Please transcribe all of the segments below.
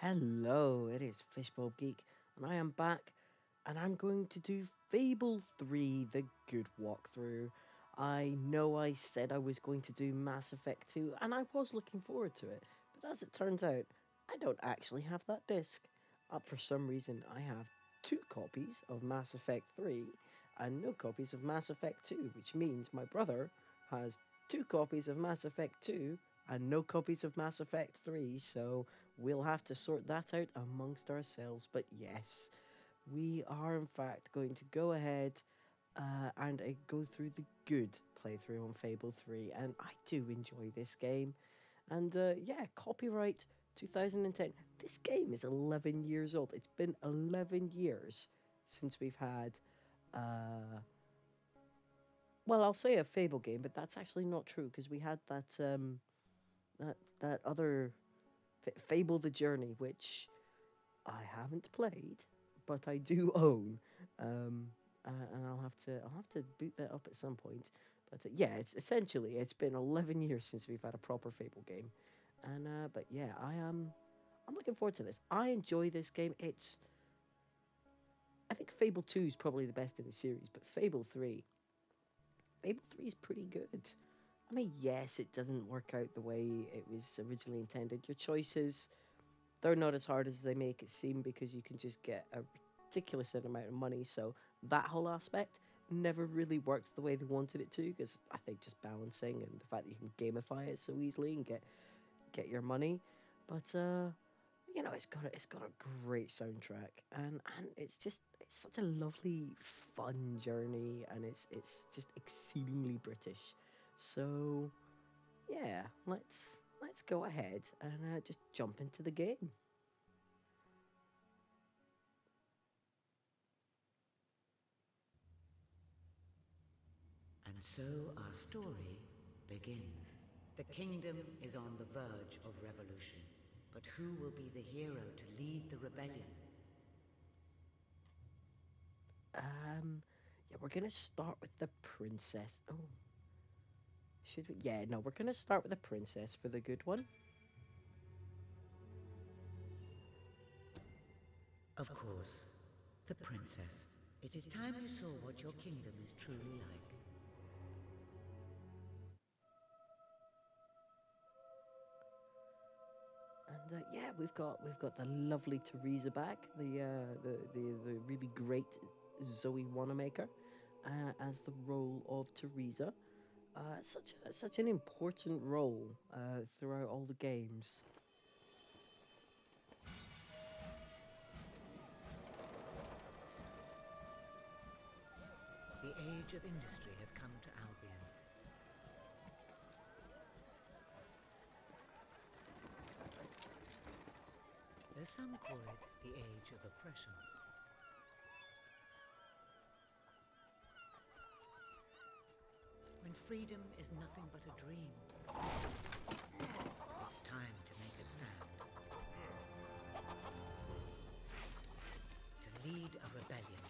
Hello, it is fishbulbgeek, and I am back, and I'm going to do Fable 3, the good walkthrough. I know I said I was going to do Mass Effect 2, and I was looking forward to it, but as it turns out, I don't actually have that disc. For some reason, I have two copies of Mass Effect 3, and no copies of Mass Effect 2, which means my brother has two copies of Mass Effect 2, and no copies of Mass Effect 3, so we'll have to sort that out amongst ourselves. But yes, we are in fact going to go ahead and go through the good playthrough on Fable 3, and I do enjoy this game. And yeah, copyright 2010. This game is 11 years old. It's been 11 years since we've had well, I'll say a Fable game, but that's actually not true because we had that other Fable the Journey, which I haven't played, but I do own, and I'll have to boot that up at some point. But yeah, it's been 11 years since we've had a proper Fable game, and but yeah, I'm looking forward to this. I enjoy this game. I think Fable 2 is probably the best in the series, but Fable 3 is pretty good. I mean, yes, it doesn't work out the way it was originally intended. Your choices, they're not as hard as they make it seem because you can just get a ridiculous amount of money. So that whole aspect never really worked the way they wanted it to, because I think just balancing and the fact that you can gamify it so easily and get your money. But it's got a great soundtrack, and it's such a lovely fun journey, and it's just exceedingly British. So yeah, let's go ahead and just jump into the game. And so our story begins. The kingdom is on the verge of revolution. But who will be the hero to lead the rebellion? Yeah, we're gonna start with the princess. Oh, should we? Yeah, no, we're gonna start with the princess for the good one. Of course, the princess. It is time you saw what your kingdom is truly like. And yeah, we've got the lovely Teresa back, the really great Zoe Wanamaker, as the role of Teresa. Such an important role throughout all the games. The age of industry has come to Albion. Though some call it the age of oppression. When freedom is nothing but a dream, it's time to make a stand. To lead a rebellion.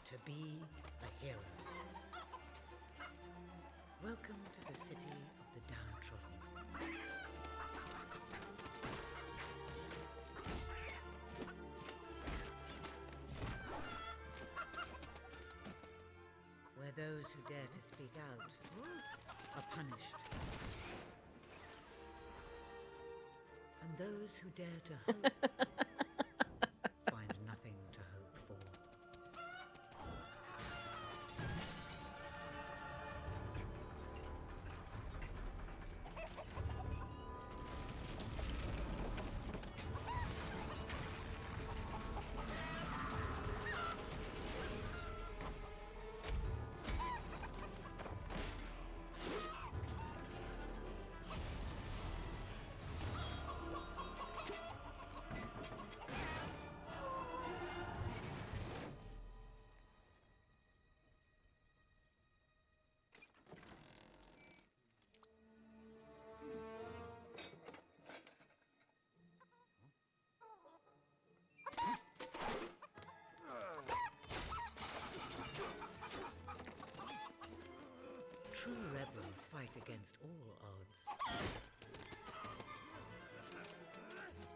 To be a hero. Welcome to the city of the downtrodden. Where those who dare to speak out are punished. And those who dare to hope find nothing to hope for.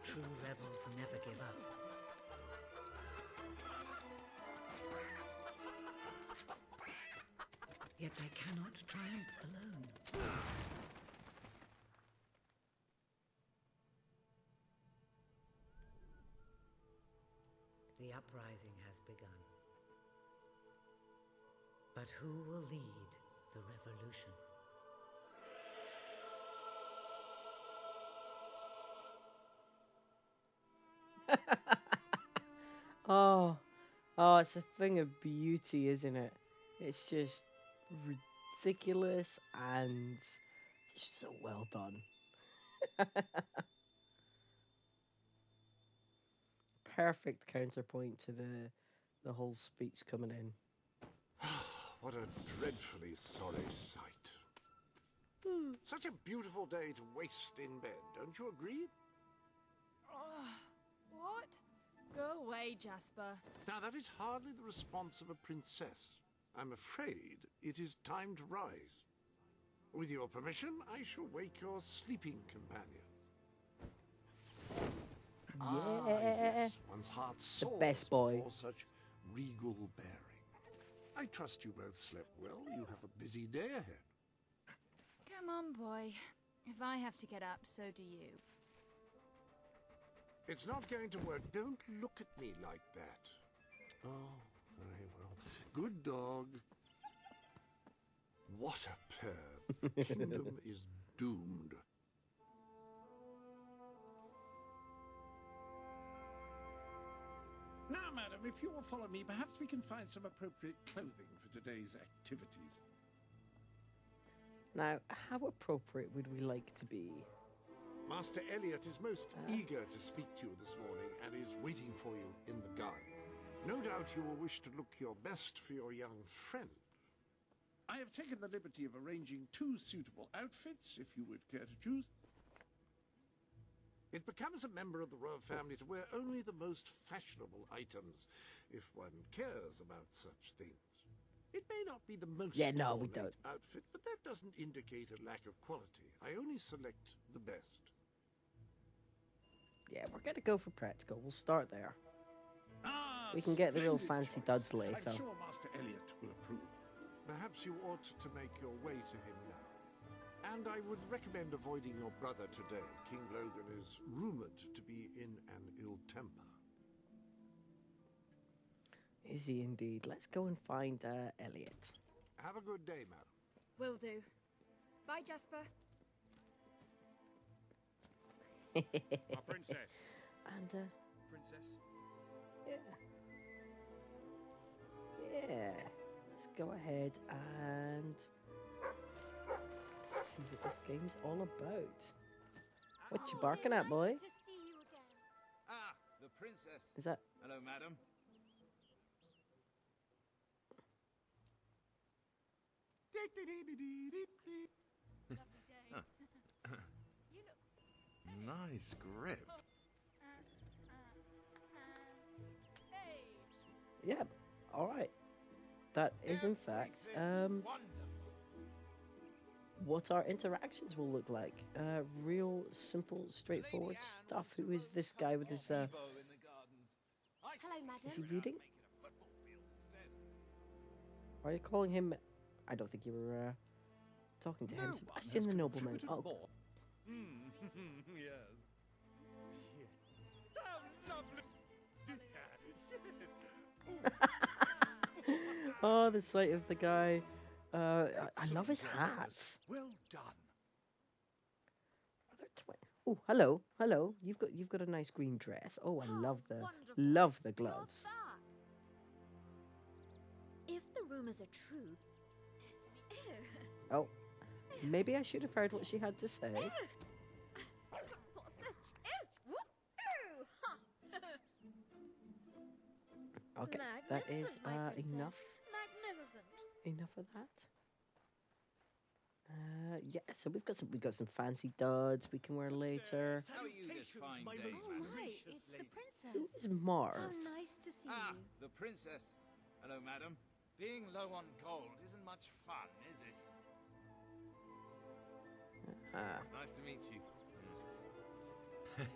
True rebels never give up. Yet they cannot triumph alone. The uprising has begun. But who will lead the revolution? Oh, oh, it's a thing of beauty, isn't it? It's just ridiculous and just so well done. Perfect counterpoint to the whole speech coming in. What a dreadfully sorry sight. Such a beautiful day to waste in bed, don't you agree? What? Go away, Jasper. Now, that is hardly the response of a princess. I'm afraid it is time to rise. With your permission, I shall wake your sleeping companion. Yeah. Yes, one's heart soars best boy. before such regal bearing. I trust you both slept well. You have a busy day ahead. Come on, boy. If I have to get up, so do you. It's not going to work. Don't look at me like that. Oh, very well. Good dog. What a pair. The kingdom is doomed. Now, madam, if you will follow me, perhaps we can find some appropriate clothing for today's activities. Now, how appropriate would we like to be? Master Elliot is most eager to speak to you this morning and is waiting for you in the garden. No doubt you will wish to look your best for your young friend. I have taken the liberty of arranging 2 suitable outfits, if you would care to choose. It becomes a member of the royal family to wear only the most fashionable items, if one cares about such things. It may not be the most ornate outfit, but that doesn't indicate a lack of quality. I only select the best. Yeah, we're gonna go for practical. We'll start there. Ah, We can get the real splendid fancy choice. duds later. I'm sure Master Elliot will approve. Perhaps you ought to make your way to him now. And I would recommend avoiding your brother today. King Logan is rumored to be in an ill temper. Is he indeed? Let's go and find Elliot. Have a good day, madam. Will do. Bye, Jasper. Our princess. And Princess. yeah, yeah. Let's go ahead and see what this game's all about. What you barking at, boy? Ah, the princess. Is that? Hello, madam. Nice grip. Yeah. All right. That is in fact Wonderful. what our interactions will look like. Real simple, straightforward stuff. Who is this guy with his Hello, madam. Is he reading? Are you calling him? I don't think you were talking to him. Sebastian the nobleman. Oh, Yes. How lovely. oh, the sight of the guy. I love his hat. Well done. Oh, hello, hello. You've got a nice green dress. Oh, I love the gloves. If the rumors are true. Oh, maybe I should have heard what she had to say. What's this? Okay, that is Magnificent, my princess. enough. Magnificent. Enough of that. Yeah. So we've got some fancy duds we can wear later. How are you this fine day, Oh madam? my, it's the Who princess. is Marv? How nice to see Ah, you. the princess. Hello, madam. Being low on gold isn't much fun, is it? Ah, Nice to meet you.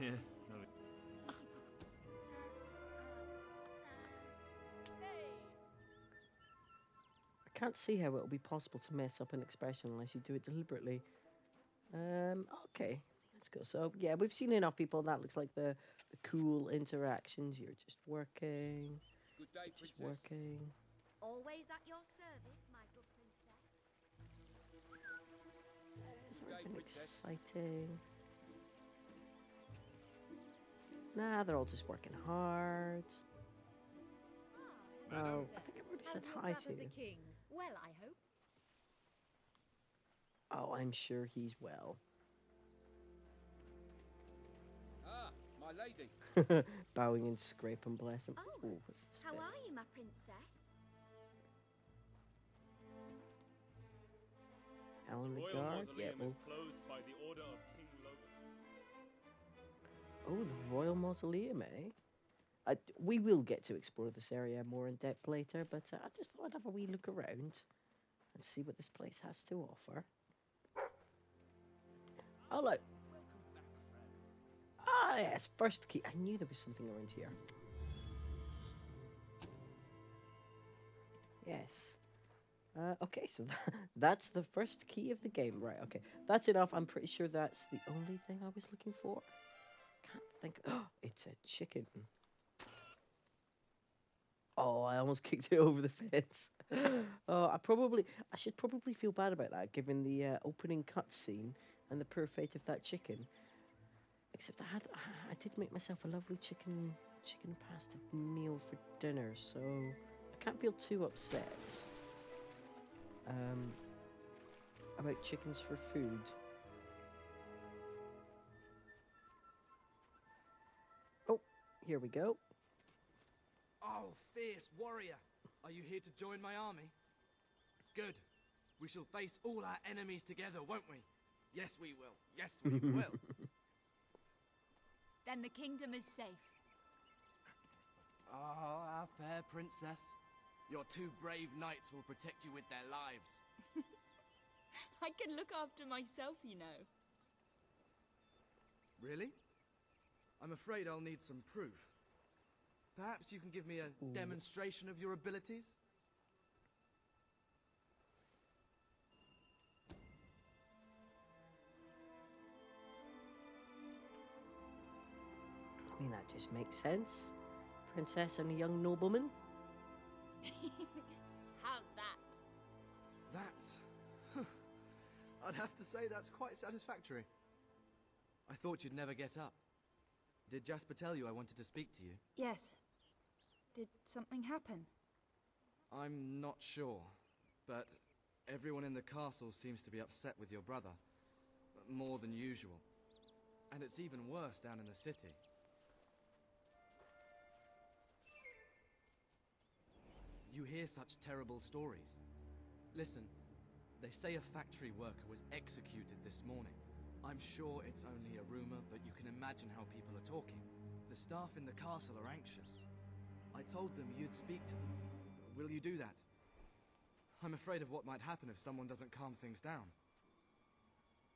Yes, sorry. can't see how it'll be possible to mess up an expression unless you do it deliberately. Okay, let's go. So, yeah, we've seen enough people. That looks like the cool interactions. You're just working. Good day, Just princess. working. Always at your service, my good princess. Is Good there day, anything princess. exciting? Nah, they're all just working hard. Ah, Oh, hello I think there. I've already How's said your hi brother to the you. king? Well, I hope. Oh, I'm sure he's well. Ah, my lady. Bowing and scraping, bless him. Oh, Ooh, what's this How bit? are you, my princess? Alan the Royal guard? Yeah, Mausoleum well. is closed by the order of King Logan. Oh, the Royal Mausoleum, eh? We will get to explore this area more in depth later, but I just thought I'd have a wee look around and see what this place has to offer. Oh, look. Welcome back, friend. Ah, yes, first key. I knew there was something around here. Yes. Okay, so that's the first key of the game. Right, okay. That's enough. I'm pretty sure that's the only thing I was looking for. Can't think. Oh, it's a chicken. Oh, I almost kicked it over the fence. Oh, I should probably feel bad about that, given the opening cutscene and the poor fate of that chicken. Except I did make myself a lovely chicken pasta meal for dinner, so I can't feel too upset about chickens for food. Oh, here we go. Oh, fierce warrior! Are you here to join my army? Good. We shall face all our enemies together, won't we? Yes, we will. Yes, we will. Then the kingdom is safe. Oh, our fair princess. Your two brave knights will protect you with their lives. I can look after myself, you know. Really? I'm afraid I'll need some proof. Perhaps you can give me a demonstration of your abilities? I mean, that just makes sense. Princess and a young nobleman. How's that? That's... I'd have to say that's quite satisfactory. I thought you'd never get up. Did Jasper tell you I wanted to speak to you? Yes. Did something happen? I'm not sure, but everyone in the castle seems to be upset with your brother. More than usual. And it's even worse down in the city. You hear such terrible stories. Listen, they say a factory worker was executed this morning. I'm sure it's only a rumor, but you can imagine how people are talking. The staff in the castle are anxious. I told them you'd speak to them. Will you do that? I'm afraid of what might happen if someone doesn't calm things down.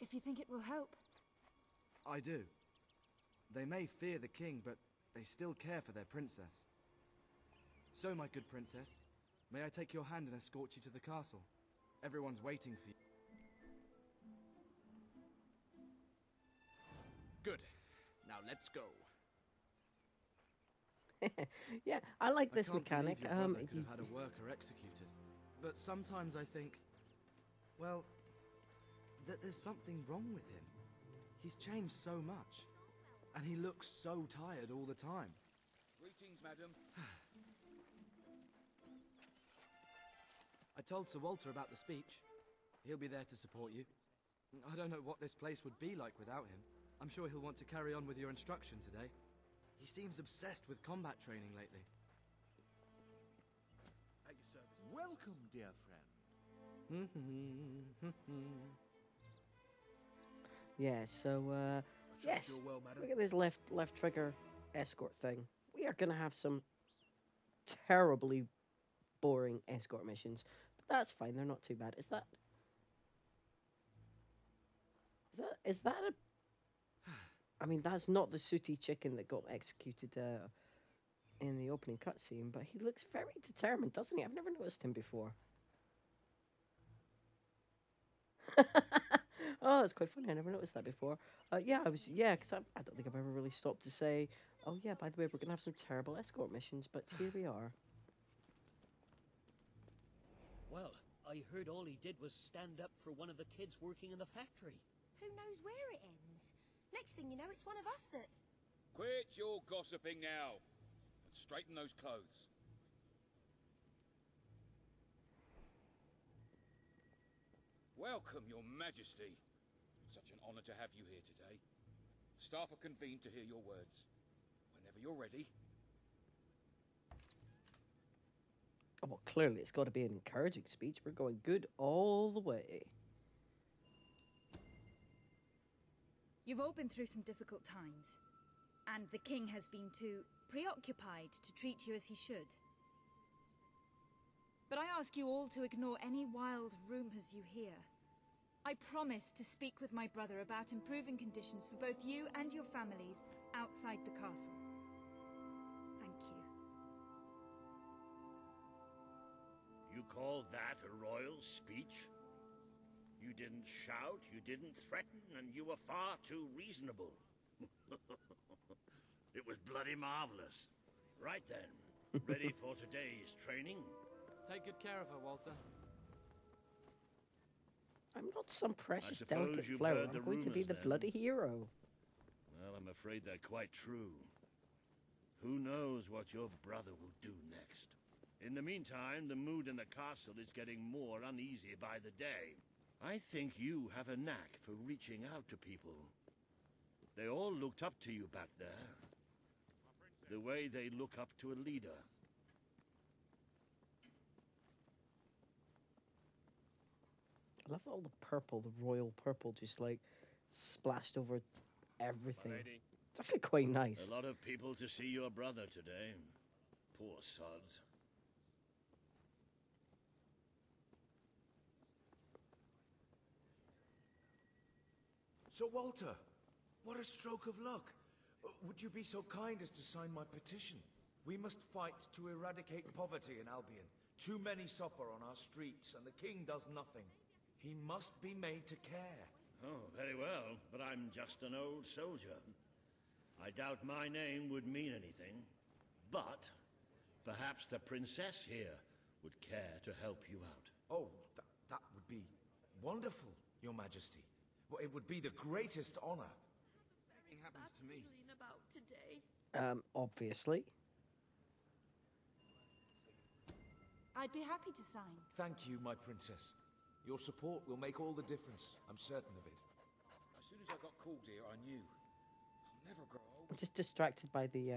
If you think it will help. I do. They may fear the king, but they still care for their princess. So, my good princess, may I take your hand and escort you to the castle? Everyone's waiting for you. Good. Now let's go. Yeah, I like this I can't mechanic. believe your brother could you- have had a worker executed. But sometimes I think, well, that there's something wrong with him. He's changed so much. And he looks so tired all the time. Greetings, madam. I told Sir Walter about the speech. He'll be there to support you. I don't know what this place would be like without him. I'm sure he'll want to carry on with your instruction today. He seems obsessed with combat training lately. At your service. Welcome, dear friend. Yeah, so I trust yes. you're well, madam. Look at this left trigger escort thing. We are gonna have some terribly boring escort missions, but that's fine. They're not too bad. Is that a? I mean, that's not the sooty chicken that got executed in the opening cutscene, but he looks very determined, doesn't he? I've never noticed him before. Oh, that's quite funny. I never noticed that before. Yeah, because I don't think I've ever really stopped to say, oh yeah, by the way, we're gonna have some terrible escort missions, but here we are. Well, I heard all he did was stand up for one of the kids working in the factory. Who knows where it ends? Next thing you know, it's one of us that's... Quit your gossiping now, and straighten those clothes. Welcome, Your Majesty. Such an honor to have you here today. Staff are convened to hear your words. Whenever you're ready. Oh, well, clearly it's got to be an encouraging speech. We're going good all the way. You've all been through some difficult times, and the king has been too preoccupied to treat you as he should. But I ask you all to ignore any wild rumors you hear. I promise to speak with my brother about improving conditions for both you and your families outside the castle. Thank you. You call that a royal speech? You didn't shout, you didn't threaten, and you were far too reasonable. It was bloody marvelous. Right then, ready for today's training? Take good care of her, Walter. I'm not some precious suppose delicate you've flower. heard I'm the going to be rumours, the then. bloody hero. Well, I'm afraid they're quite true. Who knows what your brother will do next? In the meantime, the mood in the castle is getting more uneasy by the day. I think you have a knack for reaching out to people. They all looked up to you back there. The way they look up to a leader. I love all the purple, the royal purple, just like splashed over everything. It's actually quite nice. A lot of people to see your brother today. Poor sods. Sir Walter, what a stroke of luck. Would you be so kind as to sign my petition? We must fight to eradicate poverty in Albion. Too many suffer on our streets, and the king does nothing. He must be made to care. Oh, very well, but I'm just an old soldier. I doubt my name would mean anything, but perhaps the princess here would care to help you out. Oh, that would be wonderful, Your Majesty. Well, it would be the greatest honor. Anything happens to me. about today. Obviously. I'd be happy to sign. Thank you, my princess. Your support will make all the difference. I'm certain of it. As soon as I got called here, I knew. I'll never grow old. I'm just distracted by the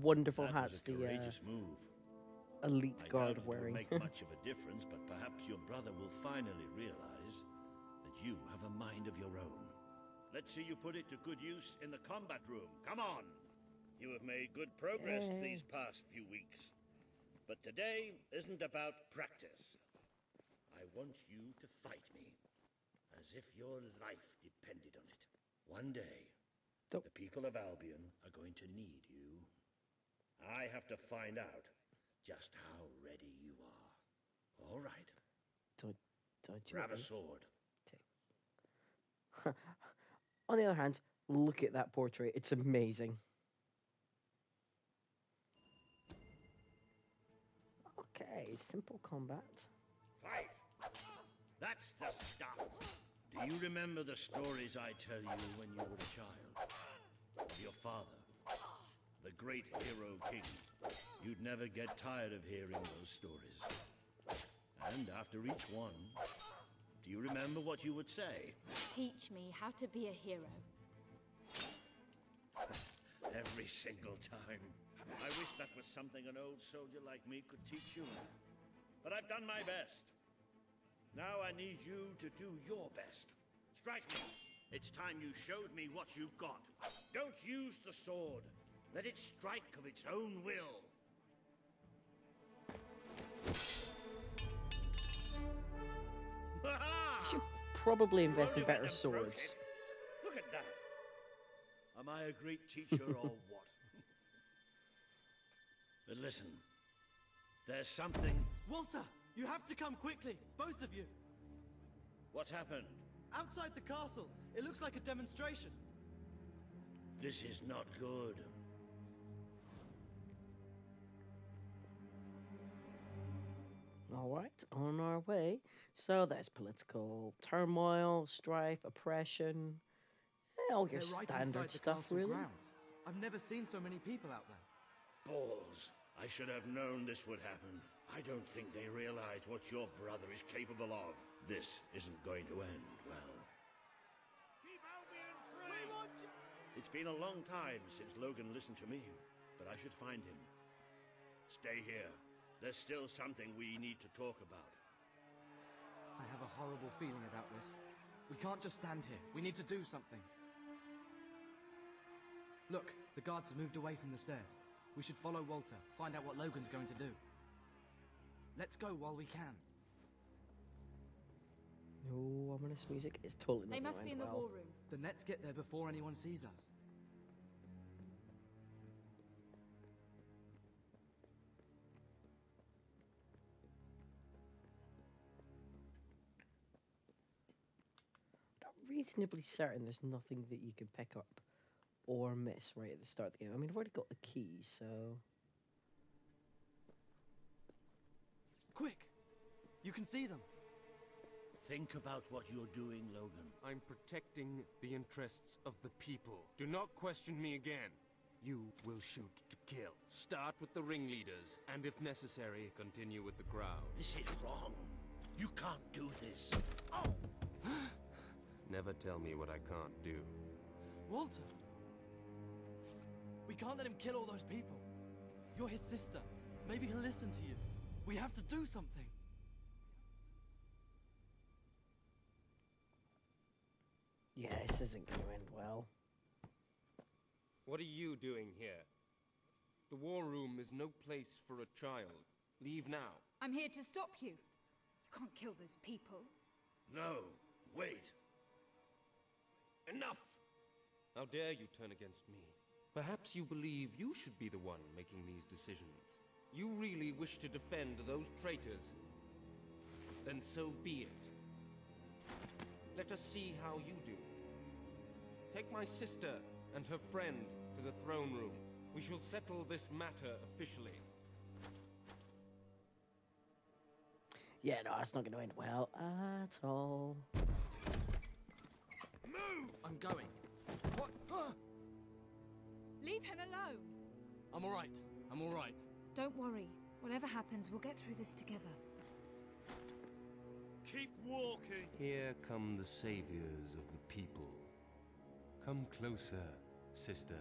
wonderful That hats was a the courageous move. elite I guard doubt it wearing. will make much of a difference, but perhaps your brother will finally realize that you have a mind of your own. Let's see you put it to good use in the combat room. Come on! You have made good progress these past few weeks. But today isn't about practice. I want you to fight me, as if your life depended on it. One day, the people of Albion are going to need you. I have to find out just how ready you are. All right. Don't you Grab a agree? sword. On the other hand, look at that portrait. It's amazing. Okay, simple combat. Fight! That's the stuff. Do you remember the stories I tell you when you were a child? Of your father, the great hero king. You'd never get tired of hearing those stories. And after each one, do you remember what you would say? Teach me how to be a hero. Every single time. I wish that was something an old soldier like me could teach you. But I've done my best. Now I need you to do your best. Strike me. It's time you showed me what you've got. Don't use the sword. Let it strike of its own will. Should probably invest in You only better went and broke swords. it. Look at that. Am I a great teacher or what? But listen, there's something... Walter, you have to come quickly, both of you. What's happened? Outside the castle! It looks like a demonstration! This is not good. Alright, on our way. So there's political turmoil, strife, oppression. All your They're right standard inside the stuff, castle really. grounds. I've never seen so many people out there. Balls. I should have known this would happen. I don't think they realize what your brother is capable of. This isn't going to end well. Keep Albion free! It's been a long time since Logan listened to me, but I should find him. Stay here. There's still something we need to talk about. I have a horrible feeling about this. We can't just stand here. We need to do something. Look, the guards have moved away from the stairs. We should follow Walter, find out what Logan's going to do. Let's go while we can. No, ominous music is totally not They gonna must be end in the well. war room. Then let's get there before anyone sees us. I'm reasonably certain there's nothing that you can pick up or miss right at the start of the game. I mean, I've already got the keys, so... Quick! You can see them. Think about what you're doing, Logan. I'm protecting the interests of the people. Do not question me again. You will shoot to kill. Start with the ringleaders, and if necessary, continue with the crowd. This is wrong. You can't do this. Oh! Never tell me what I can't do. Walter! We can't let him kill all those people. You're his sister. Maybe he'll listen to you. We have to do something. Yeah, this isn't going to end well. What are you doing here? The war room is no place for a child. Leave now. I'm here to stop you. You can't kill those people. No, wait. Enough! How dare you turn against me? Perhaps you believe you should be the one making these decisions. You really wish to defend those traitors? Then so be it. Let us see how you do. Take my sister and her friend to the throne room. We shall settle this matter officially. Yeah, no, it's not going to end well at all. Move! I'm going. What? Leave him alone. I'm alright. I'm alright. Don't worry. Whatever happens, we'll get through this together. Keep walking. Here come the saviors of the people. Come closer, sister.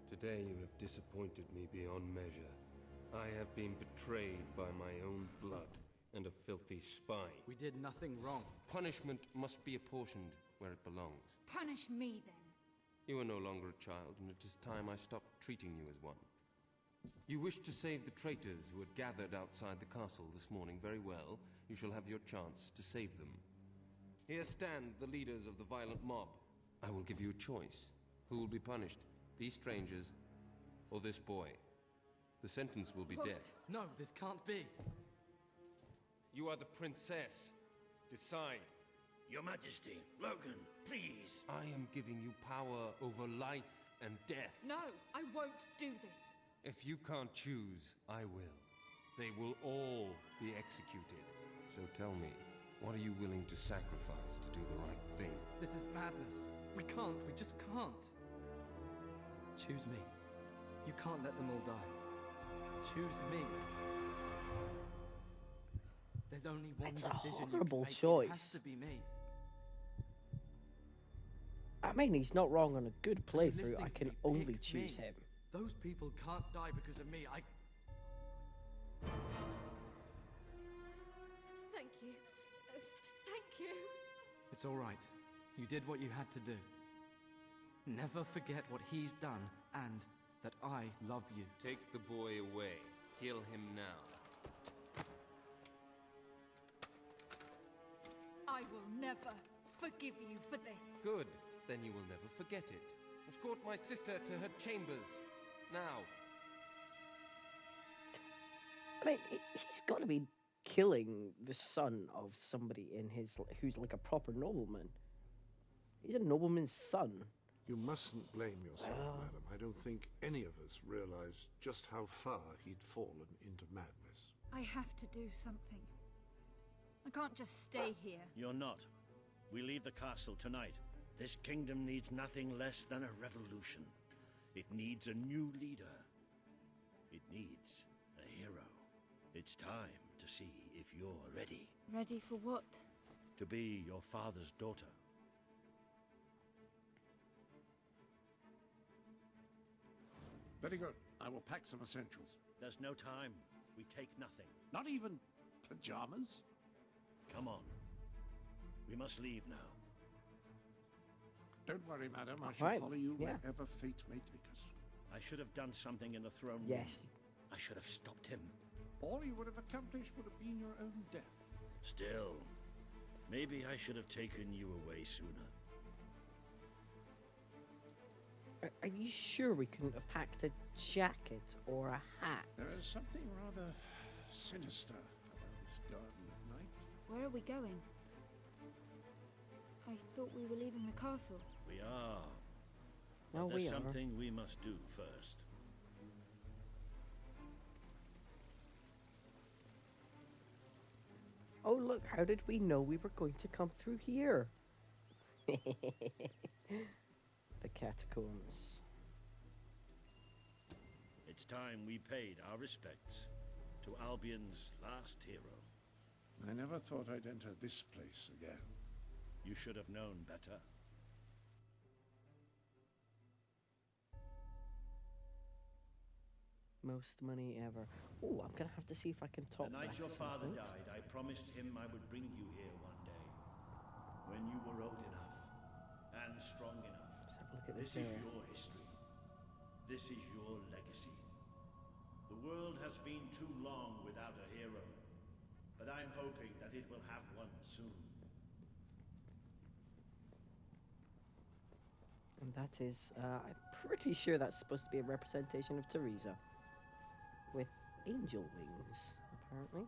Today you have disappointed me beyond measure. I have been betrayed by my own blood and a filthy spy. We did nothing wrong. Punishment must be apportioned where it belongs. Punish me, then. You are no longer a child, and it is time I stopped treating you as one. You wish to save the traitors who had gathered outside the castle this morning. Very well. You shall have your chance to save them. Here stand the leaders of the violent mob. I will give you a choice. Who will be punished? These strangers, or this boy? The sentence will be death. No, this can't be. You are the princess. Decide. Your Majesty, Logan, please. I am giving you power over life and death. No, I won't do this. If you can't choose, I will. They will all be executed. So tell me, what are you willing to sacrifice to do the right thing? This is madness. We just can't. Choose me. You can't let them all die. Choose me. There's only one It's a decision horrible you can make. choice. It has to be me. I mean, he's not wrong on a good Are you playthrough. listening I to can me? only Pick choose me. him. Those people can't die because of me. Thank you. Thank you. It's all right. You did what you had to do. Never forget what he's done and that I love you. Take the boy away. Kill him now. I will never forgive you for this. Good. Then you will never forget it. Escort my sister to her chambers. Now. I mean, he's got to be killing the son of somebody in his who's like a proper nobleman. He's a nobleman's son. You mustn't blame yourself, Well. madam. I don't think any of us realized just how far he'd fallen into madness. I have to do something. I can't just stay here. You're not. We leave the castle tonight. This kingdom needs nothing less than a revolution. It needs a new leader. It needs a hero. It's time to see if you're ready. Ready for what? To be your father's daughter. Very good. I will pack some essentials. There's no time. We take nothing. Not even pajamas? Come on. We must leave now. Don't worry, madam. I shall follow you wherever fate may take us. I should have done something in the throne room. Yes. I should have stopped him. All you would have accomplished would have been your own death. Still, maybe I should have taken you away sooner. Are you sure we couldn't have packed a jacket or a hat? There is something rather sinister about this garden at night. Where are we going? I thought we were leaving the castle. We are. No, There's we are. something we must do first. Oh, look, how did we know we were going to come through here? The catacombs. It's time we paid our respects to Albion's last hero. I never thought I'd enter this place again. You should have known better. Most money ever. Oh, I'm gonna have to see if I can top The night that your at some father point. died, I promised him I would bring you here one day. When you were old enough and strong enough. Let's have a look at This this is here. your history. This is your legacy. The world has been too long without a hero, but I'm hoping that it will have one soon. And that is, I'm pretty sure that's supposed to be a representation of Teresa. With angel wings, apparently.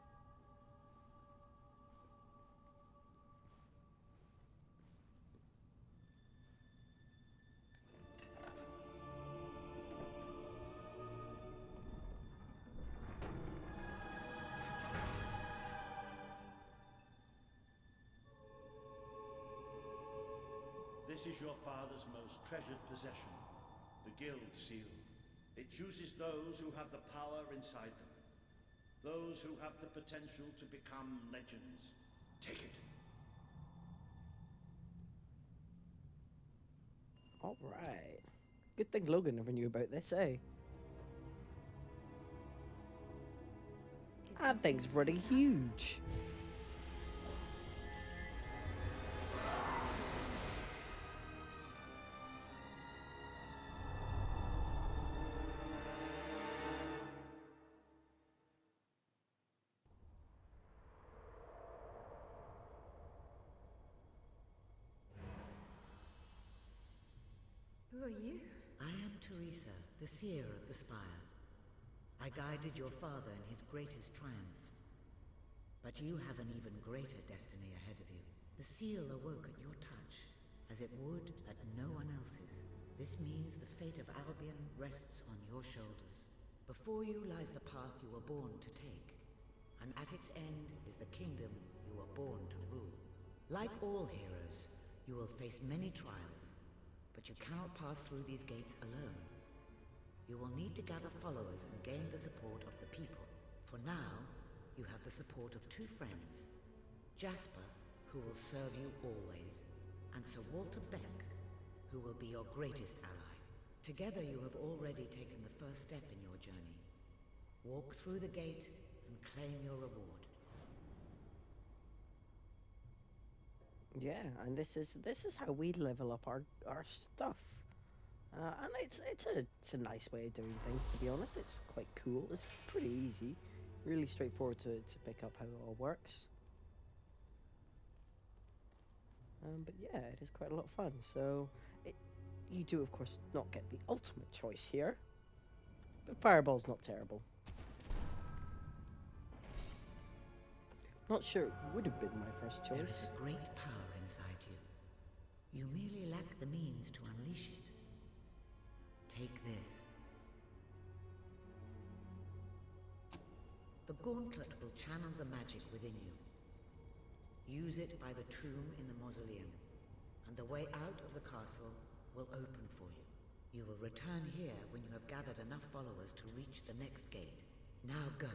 This is your father's most treasured possession, the Guild Seal. It chooses those who have the power inside them, those who have the potential to become legends. Take it. Alright. Good thing Logan never knew about this, eh? Is That thing's something running supposed to happen? huge. Who are you? I am Teresa, the seer of the spire. I guided your father in his greatest triumph. But you have an even greater destiny ahead of you. The seal awoke at your touch, as it would at no one else's. This means the fate of Albion rests on your shoulders. Before you lies the path you were born to take, and at its end is the kingdom you were born to rule. Like all heroes, you will face many trials, but you cannot pass through these gates alone. You will need to gather followers and gain the support of the people. For now, you have the support of two friends. Jasper, who will serve you always, and Sir Walter Beck, who will be your greatest ally. Together you have already taken the first step in your journey. Walk through the gate and claim your reward. Yeah, and this is how we level up our stuff. And it's a nice way of doing things, to be honest. It's quite cool. It's pretty easy. Really straightforward to pick up how it all works. But yeah, it is quite a lot of fun. So, you do, of course, not get the ultimate choice here. But Fireball's not terrible. Not sure it would have been my first There choice. is a great power inside you. You merely lack the means to unleash it. Take this. The gauntlet will channel the magic within you. Use it by the tomb in the mausoleum, and the way out of the castle will open for you. You will return here when you have gathered enough followers to reach the next gate. Now go.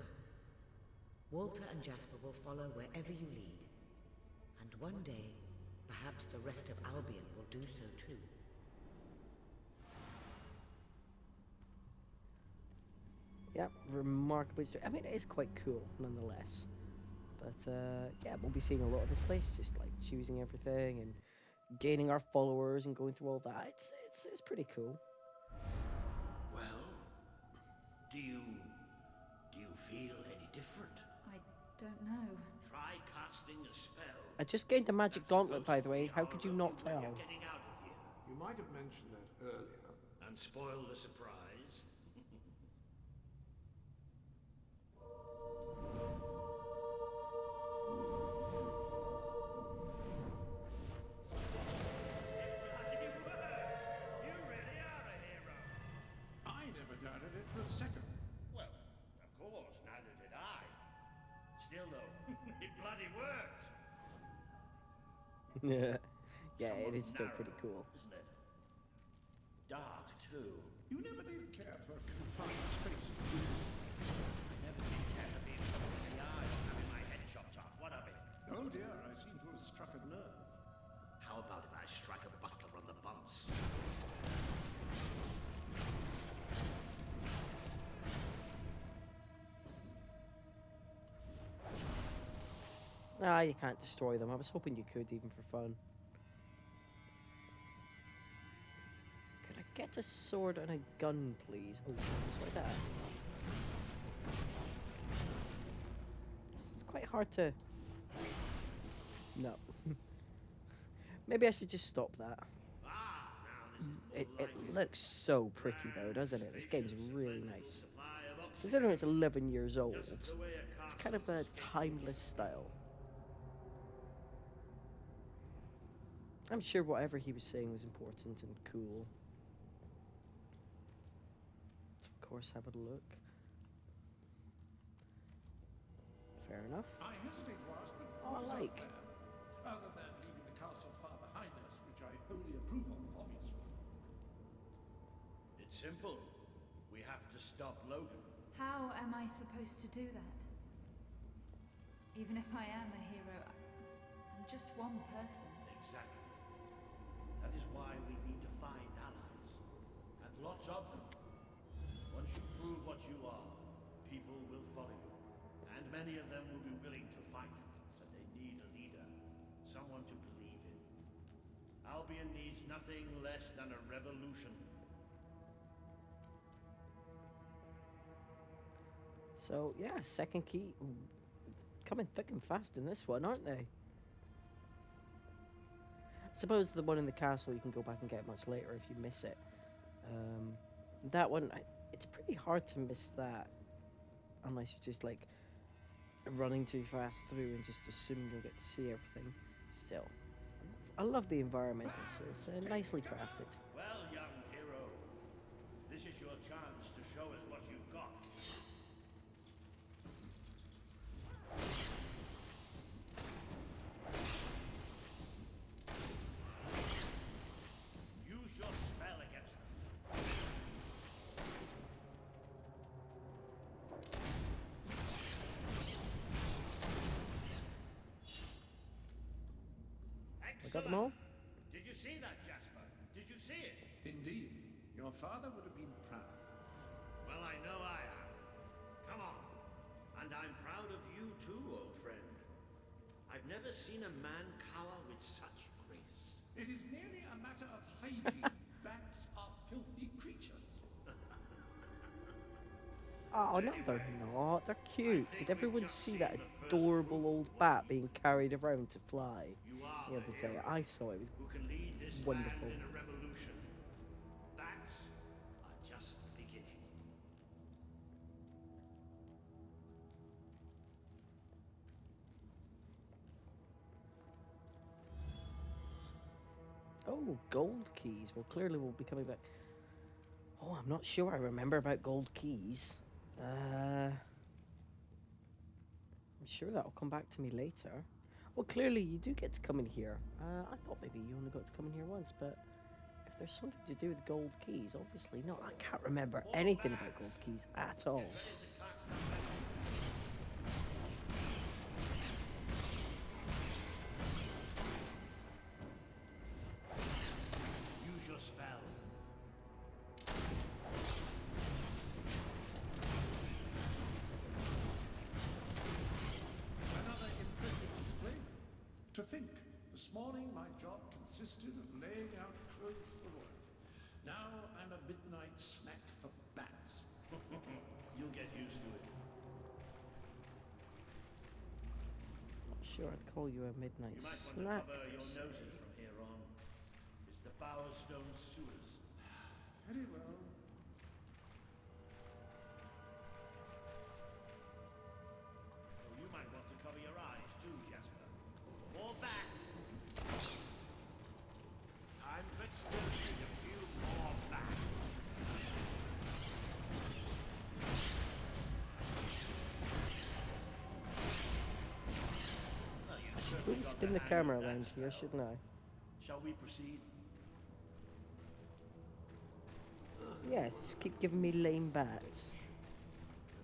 Walter and Jasper will follow wherever you lead. And one day, perhaps the rest of Albion will do so too. Yeah, remarkably. I mean, it is quite cool, nonetheless. But yeah, we'll be seeing a lot of this place, just like choosing everything and gaining our followers and going through all that. It's pretty cool. Well, do you feel any different? I don't know. Try casting a spell. I just gained a magic gauntlet, by the way. How could you not tell? Getting out of here. You might have mentioned that earlier. And spoil the surprise. I never doubted it for a second. Well, of course, neither did I. Still though, it bloody worked. Yeah, it Somewhat is still pretty narrow, cool. isn't it? Dark too. You never did care for confined spaces. I never did care to be in front of the eye or having my head chopped off. What of it? Oh dear, I seem to have struck a nerve. How about if I strike a butler on the bumps? Nah, you can't destroy them. I was hoping you could, even for fun. Could I get a sword and a gun, please? Oh, just like that. It's quite hard to... No. Maybe I should just stop that. It looks so pretty though, doesn't it? This game's really nice. Considering it's 11 years old, it's kind of a timeless style. I'm sure whatever he was saying was important and cool. Let's of course have a look. Fair enough. I hesitate to ask, but Oh, what is I like. our plan? Other than leaving the castle far behind us, which I wholly approve of, obviously. It's simple. We have to stop Logan. How am I supposed to do that? Even if I am a hero, I'm just one person. Exactly. That is why we need to find allies. And lots of them. Once you prove what you are, people will follow you. And many of them will be willing to fight. But they need a leader. Someone to believe in. Albion needs nothing less than a revolution. So yeah, second key coming thick and fast in this one, aren't they? I suppose the one in the castle you can go back and get much later if you miss it. That one, it's pretty hard to miss that, unless you're just like running too fast through and just assuming you'll get to see everything. Still, I love the environment. It's nicely crafted. Well, young hero, this is your chance to show us what you've got. Use your spell against them. I got them all. Did you see that, Jasper? Did you see it? Indeed. Your father would have been proud. Well, I know I am. Come on. And I'm proud of you too, old friend. I've never seen a man cower with such grace. It is merely a matter of hygiene. Bats are filthy creatures. Oh no, they're not. They're cute. Did everyone see that adorable old bat being carried around to fly the other day? I saw it. It was Who can lead this wonderful. land in a revolution? Bats are just beginning. Oh, gold keys. Well, clearly we'll be coming back. Oh, I'm not sure I remember about gold keys. I'm sure that'll come back to me later. Well, clearly you do get to come in here. I thought maybe you only got to come in here once, but if there's something to do with gold keys, obviously not. I can't remember anything about gold keys at all. Use your spell. Another impressive display. To think, this morning my job consisted of laying out clothes for work. Now I'm a midnight snack for bats. You'll get used to it. Not sure I'd call you a midnight You might want snack. to cover your noses from here on. It's the Bowerstone sewers. Very well. Oh, you might want to cover your eyes too, Jasper. More bats! Time to exterminate a few more bats. I should really spin the camera around here, shouldn't I? Shall we proceed? Yes, just keep giving me lame bats.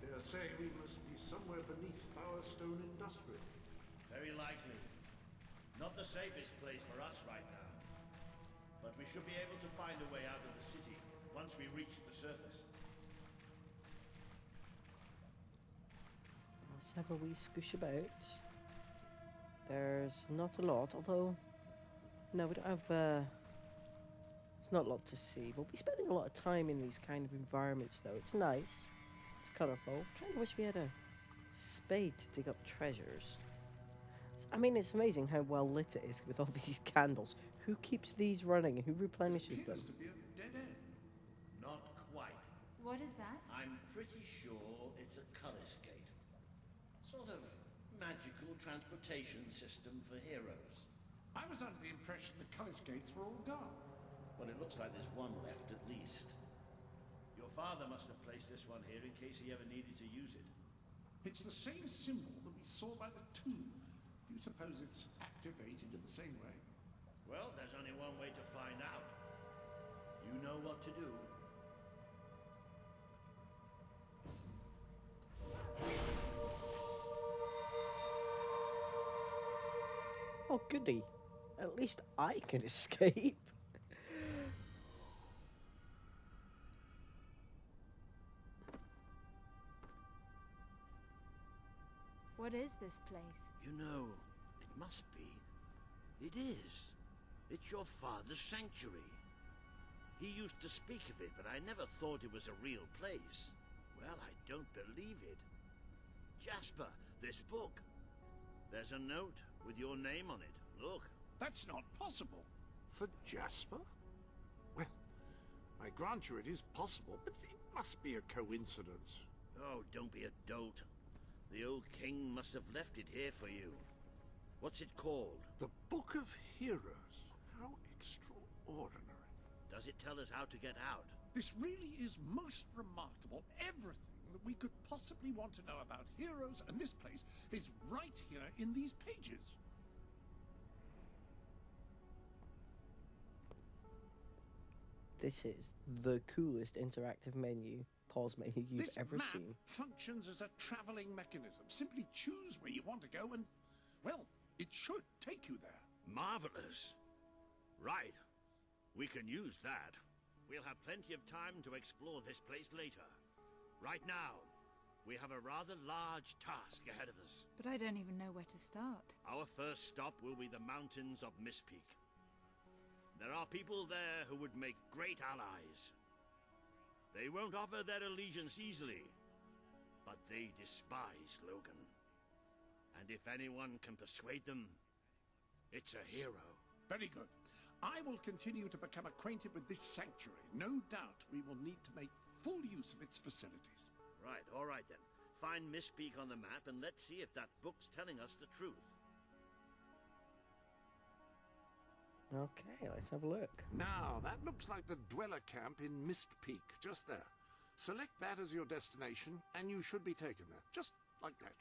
I dare say we must be somewhere beneath Bowerstone Industrial. Very likely. Not the safest place for us right now. But we should be able to find a way out of the city once we reach the surface. Let's have a wee scoosh about. There's not a lot, although... No, we don't have... There's not a lot to see. We'll be spending a lot of time in these kind of environments, though. It's nice. It's colourful. Kind of wish we had a spade to dig up treasures. I mean, it's amazing how well lit it is with all these candles. Who keeps these running? Who replenishes them? Appears to be a dead end. Not quite. What is that? I'm pretty sure it's a color-skate. Sort of magical transportation system for heroes. I was under the impression the colour skates were all gone. Well, it looks like there's one left at least. Your father must have placed this one here in case he ever needed to use it. It's the same symbol that we saw by the tomb. Do you suppose it's activated in the same way? Well, there's only one way to find out. You know what to do. Oh, goody. At least I can escape. What is this place? You know, it must be. It is. It's your father's sanctuary. He used to speak of it, but I never thought it was a real place. Well, I don't believe it. Jasper, this book. There's a note with your name on it. Look. That's not possible. For Jasper? Well, I grant you it is possible, but it must be a coincidence. Oh, don't be a dolt. The old king must have left it here for you. What's it called? The Book of Heroes. How extraordinary. Does it tell us how to get out? This really is most remarkable. Everything that we could possibly want to know about heroes and this place is right here in these pages. This is the coolest interactive menu, pause menu you've This ever map seen. functions as a traveling mechanism. Simply choose where you want to go and, well, it should take you there. Marvelous. Right. We can use that. We'll have plenty of time to explore this place later. Right now, we have a rather large task ahead of us. But I don't even know where to start. Our first stop will be the mountains of Mistpeak. There are people there who would make great allies. They won't offer their allegiance easily, but they despise Logan. And if anyone can persuade them, it's a hero. Very good. I will continue to become acquainted with this sanctuary. No doubt we will need to make full use of its facilities. Right, all right then. Find Mistpeak on the map and let's see if that book's telling us the truth. Okay, let's have a look. Now, that looks like the dweller camp in Mist Peak, just there. Select that as your destination, and you should be taken there, just like that.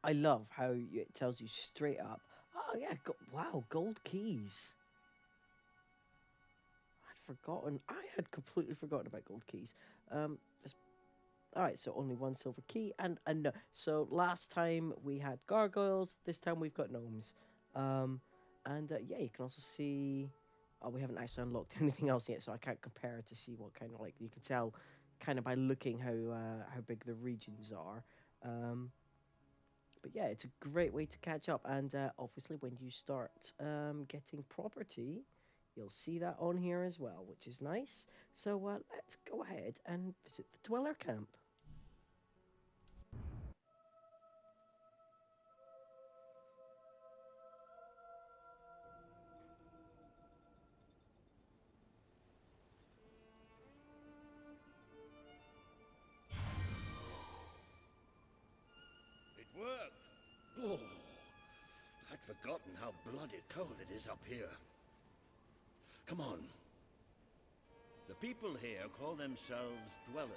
I love how it tells you straight up. Oh yeah, wow, gold keys. I had completely forgotten about gold keys. This All right, so only one silver key, and no. So last time we had gargoyles. This time we've got gnomes. Um, and yeah, you can also see. Oh, we haven't actually unlocked anything else yet, so I can't compare to see what kind of like. You can tell, kind of by looking how big the regions are. But yeah, it's a great way to catch up, and obviously when you start getting property, you'll see that on here as well, which is nice. So let's go ahead and visit the dweller camp. It worked! Oh, I'd forgotten how bloody cold it is up here. Come on. The people here call themselves dwellers.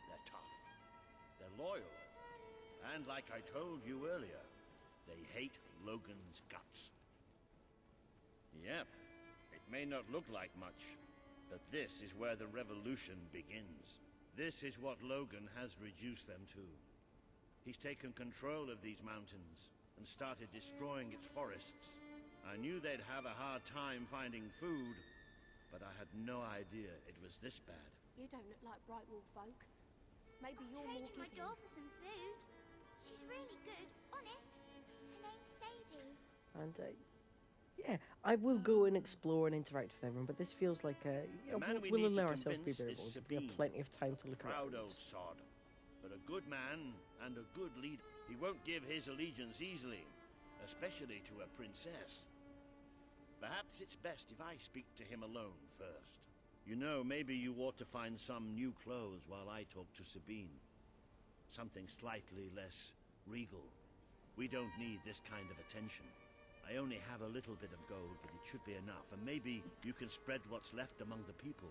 They're tough. They're loyal. And like I told you earlier, they hate Logan's guts. Yep, it may not look like much, but this is where the revolution begins. This is what Logan has reduced them to. He's taken control of these mountains and started destroying its forests. I knew they'd have a hard time finding food, but I had no idea it was this bad. You don't look like Brightwall folk. Maybe you're more giving. My doll for some food. She's really good, honest. Her name's Sadie. And yeah, I will go and explore and interact with everyone, but this feels like we'll allow ourselves to be variable. We have plenty of time to look around. Proud old sod, but a good man and a good leader. He won't give his allegiance easily, especially to a princess. Perhaps it's best if I speak to him alone first. You know, maybe you ought to find some new clothes while I talk to Sabine. Something slightly less regal. We don't need this kind of attention. I only have a little bit of gold, but it should be enough, and maybe you can spread what's left among the people.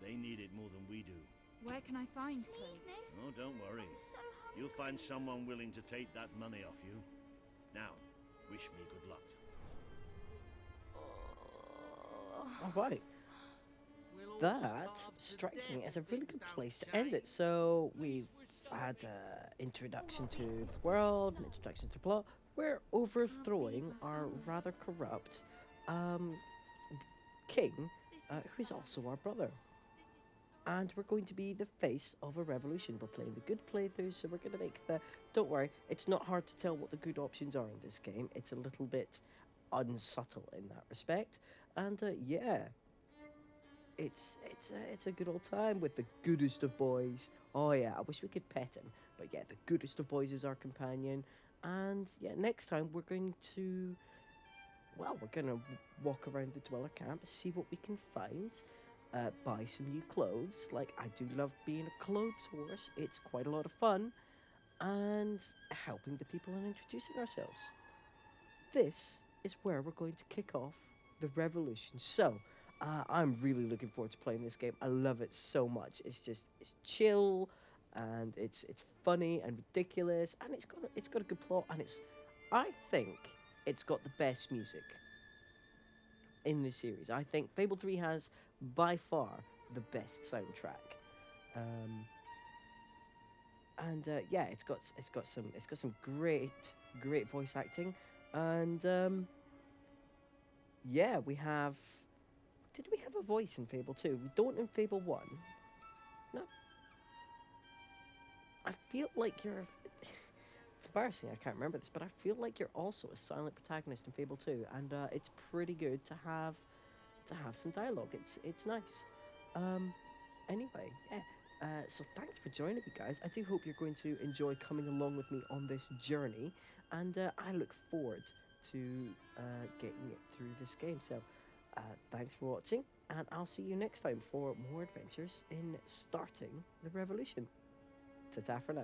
They need it more than we do. Where can I find clothes? Oh, don't worry. You'll find someone willing to take that money off you. Now, wish me good luck. All right. That strikes me as a really good place to end it. So we've had introduction to the world, an introduction to the plot. We're overthrowing our rather corrupt king, who's also our brother. And we're going to be the face of a revolution. We're playing the good playthrough, so we're going to make the... Don't worry, it's not hard to tell what the good options are in this game. It's a little bit unsubtle in that respect. And yeah, it's a good old time with the goodest of boys. Oh yeah, I wish we could pet him. But yeah, the goodest of boys is our companion. And yeah, next time we're going to... Well, we're going to walk around the dweller camp, see what we can find. Buy some new clothes. Like, I do love being a clothes horse. It's quite a lot of fun. And helping the people and introducing ourselves. This is where we're going to kick off the revolution. So, I'm really looking forward to playing this game. I love it so much. It's chill, and it's funny and ridiculous, and it's got a good plot, and I think it's got the best music in this series. I think Fable 3 has by far the best soundtrack. And yeah, it's got some great voice acting, and yeah, we have. Did we have a voice in Fable 2? We don't in Fable 1. No. I feel like you're. It's embarrassing, I can't remember this, but I feel like you're also a silent protagonist in Fable 2, and it's pretty good to have some dialogue. It's nice. Anyway, yeah. So thanks for joining me, guys. I do hope you're going to enjoy coming along with me on this journey, and I look forward to getting it through this game. So thanks for watching, and I'll see you next time for more adventures in starting the revolution. Ta-ta for now.